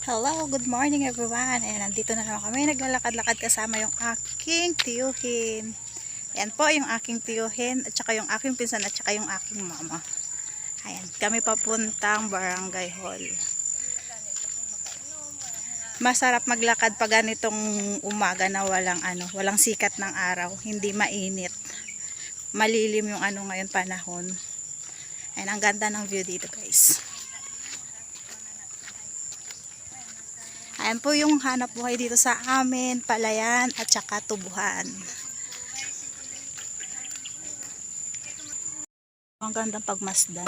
Hello, good morning everyone. Ayan, nandito na naman kami. Naglalakad-lakad kasama yung aking tiyuhin. Ayan po yung aking tiyuhin at saka yung aking pinsan at saka yung aking mama. Ayan, kami papuntang Barangay Hall. Masarap maglakad pag ganitong umaga na walang sikat ng araw, hindi mainit. Malilim yung ngayon panahon. Ayan, ang ganda ng view dito, guys. Ayan po yung hanap buhay dito sa amin, palayan at saka tubuhan. Ang gandang pagmasdan.